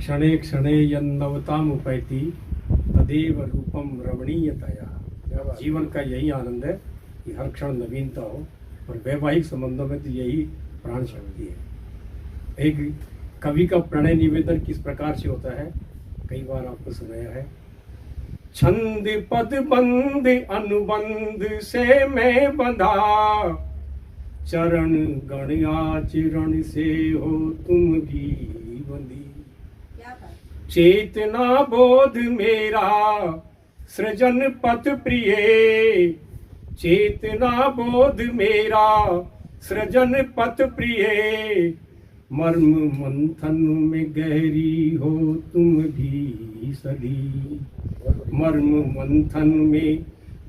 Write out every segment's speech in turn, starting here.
क्षणे क्षणे यन्नवतामुपैति तदेव रूपम रमणीयतया। जीवन का यही आनंद है कि हर क्षण नवीनता हो, और वैवाहिक संबंधों में तो यही प्राण शक्ति है। एक कवि का प्रणय निवेदन किस प्रकार से होता है, कई बार आपको सुनाया है। छंद पद बंद अनुबंध से मैं बंधा, चरण गण आचरण से हो तुम भी बंधी। चेतना बोध मेरा सृजन पथ प्रिय, चेतना बोध मेरा सृजन पथ प्रिय। मर्म मंथन में गहरी हो तुम भी सदी, मर्म मंथन में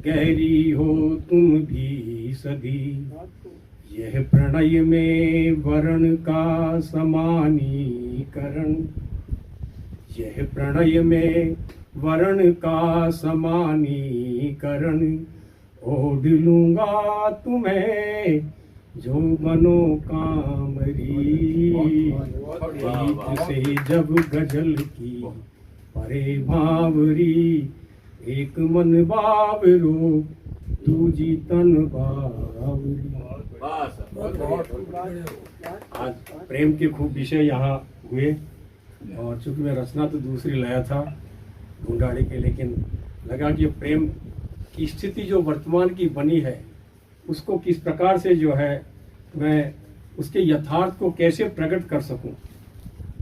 गहरी हो तुम भी सदी। यह प्रणय में वर्ण का समानीकरण, यह प्रणय में वर्ण का समानीकरण। ओढ़ लूंगा तुम्हें जो मनोकामरी, गीत से जब गजल की परे भावरी। एक मन बावरो दूजी तन बावरी। आज प्रेम के खूब विषय यहाँ हुए, और चूंकि मैं रचना तो दूसरी लाया था गुंडाड़ी के, लेकिन लगा कि प्रेम की स्थिति जो वर्तमान की बनी है उसको किस प्रकार से जो है मैं उसके यथार्थ को कैसे प्रकट कर सकूं।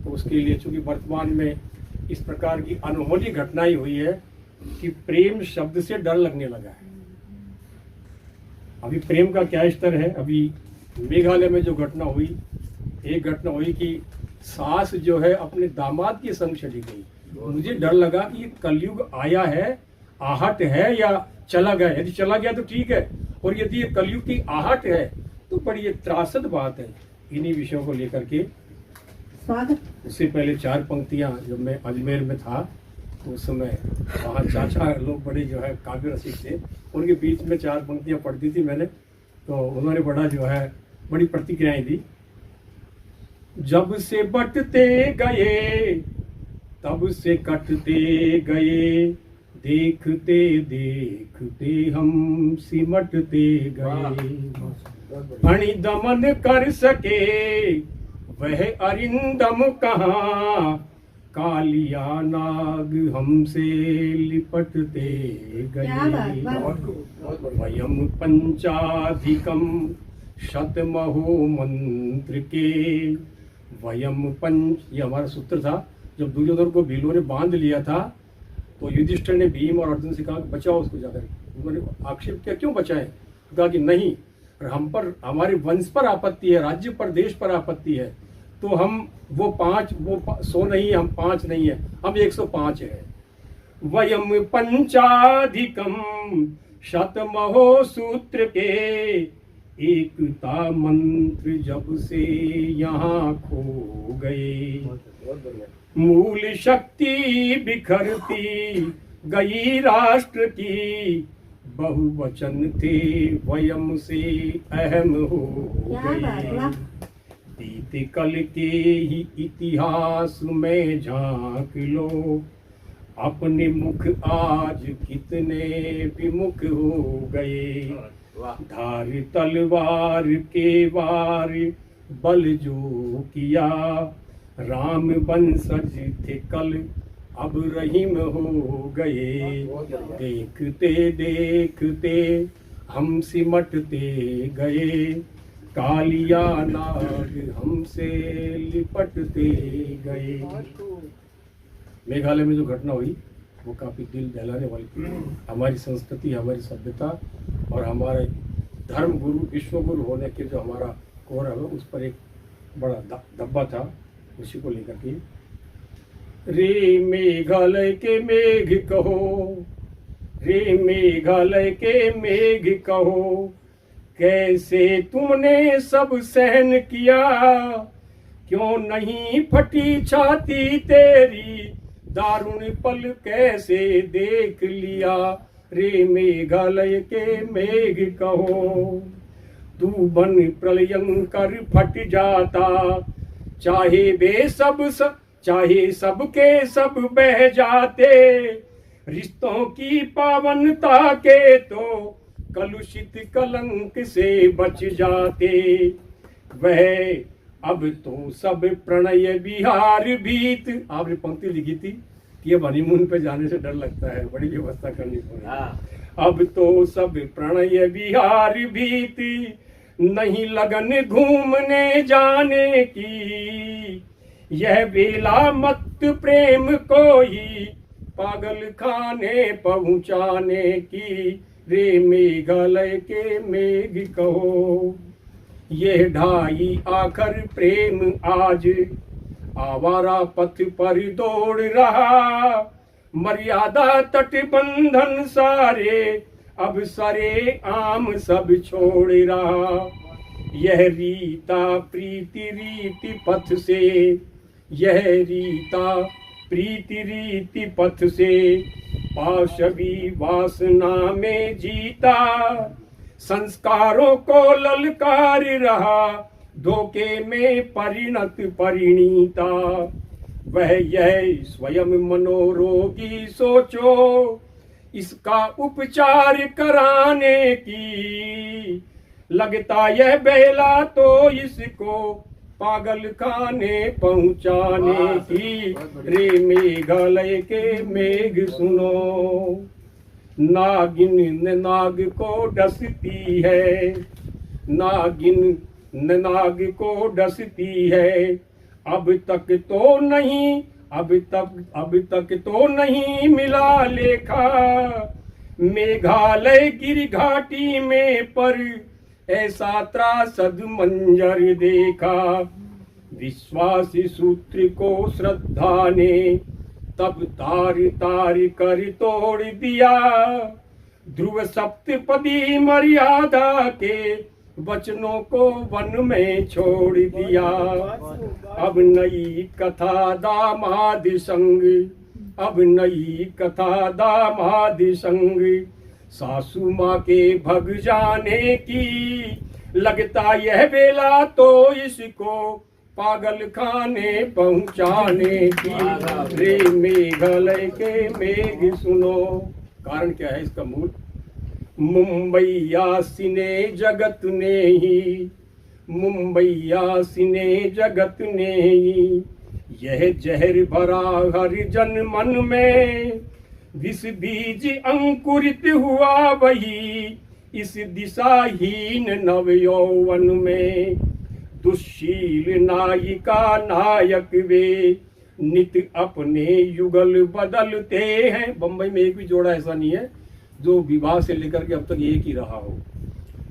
तो उसके लिए चूंकि वर्तमान में इस प्रकार की अनहोनी घटनाएं हुई है कि प्रेम शब्द से डर लगने लगा है। अभी प्रेम का क्या स्तर है, अभी मेघालय में जो घटना हुई, एक घटना हुई कि सास जो है अपने दामाद के संग चली गई। मुझे डर लगा कि ये कलयुग आया है, आहट है, या चला गया। यदि चला गया तो ठीक है, और यदि ये कलयुग की आहट है तो बड़ी ये त्रासद बात है। इन्हीं विषयों को लेकर के उससे पहले 4 पंक्तियां जब मैं अजमेर में था तो उस समय वहाँ चाचा लोग बड़े जो है काव्य रसिक थे, उनके बीच में 4 पंक्तियां पढ़ती थी मैंने, तो उन्होंने बड़ा जो है बड़ी प्रतिक्रियाएं दी। जब से बटते गए तब से कटते गए, देखते देखते हम सिमटते गए। अणिदमन कर सके वह अरिंदम कहाँ, कालिया नाग हमसे लिपटते गए। वयम पंचाधिकम शतमहो मंत्र के, वयम पंच, ये हमारा सूत्र था। जब दुर्योधन को भीलों ने बांध लिया था तो युधिष्ठिर ने भीम और अर्जुन से कहा बचाओ उसको जाकर। उन्होंने आक्षेप किया क्यों बचाएं, कहा कि नहीं, हम पर, हमारे वंश पर आपत्ति है, राज्य पर, देश पर आपत्ति है, तो हम वो 100 नहीं है, हम 5 नहीं है, हम 105 है। वयम पंचाधिकम शतमहो सूत्र के, एकता मंत्र जब से यहाँ खो गए। मूल शक्ति बिखरती गई राष्ट्र की, बहुवचन थे वयम से अहम हो गए। बीते कल के ही इतिहास में झांक लो, अपने मुख आज कितने विमुख हो गए। धार तलवार के वार बल जो किया, राम वंशज थे कल अब रहीम हो गए। देखते देखते हम सिमटते गए, कालिया नाग हमसे लिपटते गए। मेघालय में जो घटना हुई वो काफी दिल दहलाने वाली थी। हमारी संस्कृति, हमारी सभ्यता और हमारे धर्म गुरु, विश्व गुरु होने के जो हमारा गौरव है उस पर एक बड़ा धब्बा था, उसी को लेकर के। रे मेघालय के मेघ कहो, रे मेघालय के मेघ कहो, कैसे तुमने सब सहन किया, क्यों नहीं फटी छाती तेरी, दारुण पल कैसे देख लिया। रे मेघालय के मेघ कहो, तू बन प्रलयंकर फट जाता, चाहे वे सब चाहे सबके सब बह जाते, रिश्तों की पावनता के तो कलुषित कलंक से बच जाते। वह अब तो सब प्रणय विहार भीत, आपने पंक्ति लिखी थी कि अब हनीमून पे जाने से डर लगता है, बड़ी व्यवस्था करनी पड़ेगी। अब तो सब प्रणय विहार भीत, नहीं लगन घूमने जाने की, यह बेला मत प्रेम को ही पागल खाने पहुंचाने की। रे मेघालय के मेघ कहो, ये ढाई आखर प्रेम आज आवारा पथ पर दौड़ रहा। मर्यादा तटबंधन सारे अब सरे आम सब छोड़ रहा। यह रीता प्रीति रीति पथ से, यह रीता प्रीति रीति पथ से, पाशवी वासना में जीता। संस्कारों को ललकार रहा, धोखे में परिणत परिणीता। वह यह स्वयं मनोरोगी सोचो, इसका उपचार कराने की। लगता यह बेला तो इसको पागल खाने पहुंचाने की। रे मेघालय के मेघ सुनो, नागिन न नाग को डसती है, नागिन न नाग को डसती है। अब तक तो नहीं, अब तक तो नहीं मिला लेखा। मेघालय गिर घाटी में पर ऐसा त्रासद मंजर देखा। विश्वासी सूत्र को श्रद्धा ने तब तार तार कर तोड़ दिया। ध्रुव सप्तपदी मर्यादा के वचनों को वन में छोड़ दिया। अब नई कथा दामाद संग, अब नई कथा दामाद संग, सासू माँ के भग जाने की। लगता यह बेला तो इसको पागल खाने पहुंचाने की। रे मेघालय के मेघ सुनो। कारण क्या है इसका मूल? मुंबईयासी ने जगत ने ही, मुंबईयासी ने जगत ने ही, यह जहर भरा हर जन मन में। विष बीज अंकुरित हुआ वही इस दिशाहीन नव यौवन में। दुश्शील नायिका नायक वे नित अपने युगल बदलते हैं। बम्बई में एक भी जोड़ा ऐसा नहीं है जो विवाह से लेकर के अब तक एक ही रहा हो।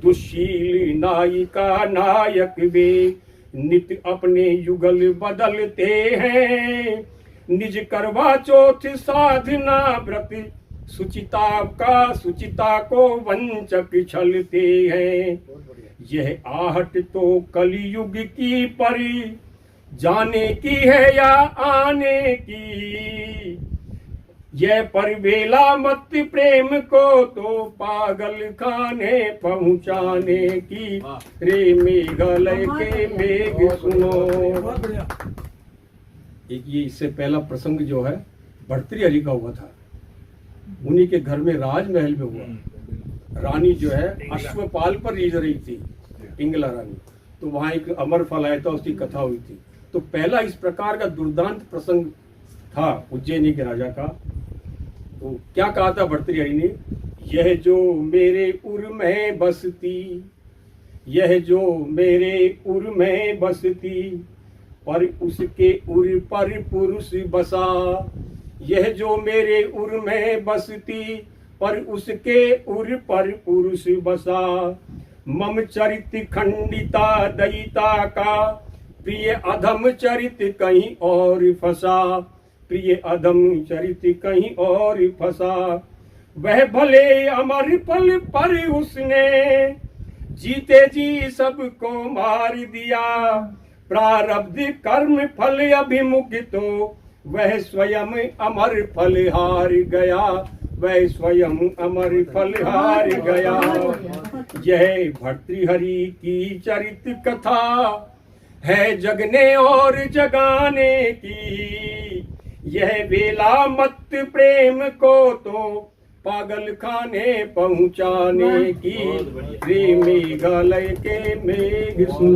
दुश्शील नायिका नायक वे नित अपने युगल बदलते हैं। निज करवा चौथ साधना व्रत सुचिता को वंचक छलते हैं। यह आहट तो कलयुग की परी जाने की है या आने की। यह परवेला मत प्रेम को तो पागल खाने पहुंचाने की। रे मेघालय के मेघ सुनो। एक ये इससे पहला प्रसंग जो है भर्तृहरि का हुआ था। उन्हीं के घर में राजमहल में हुआ। रानी जो है अश्वपाल पर रीझ रही थी, पिंगला रानी। तो वहां एक अमर फल आया था, उसकी कथा हुई थी। तो पहला इस प्रकार का दुर्दांत प्रसंग था उज्जैनी के राजा का। तो क्या कहा था भर्तृहरि ने? यह जो मेरे उर में बसती, यह जो मेरे उर में बसती, पर उसके उर पर पुरुष बसा। यह जो मेरे उर में बसती, पर उसके उर पर पुरुष बसा। मम चरित खंडिता दयिता का, प्रिय अधम चरित कहीं और फंसा। प्रिय अधम चरित कहीं और फंसा। वह भले अमर पल पर उसने जीते जी सबको मार दिया। प्रारब्ध कर्म फल अभिमुख तो वह स्वयं अमर फल हार गया। वह स्वयं अमर फल हार गया। यह भर्तृहरि की चरित कथा है जगने और जगाने की, यह बेला मत प्रेम को तो पागल खाने पहुंचाने की। रे मेघालय के मेघ सुनो।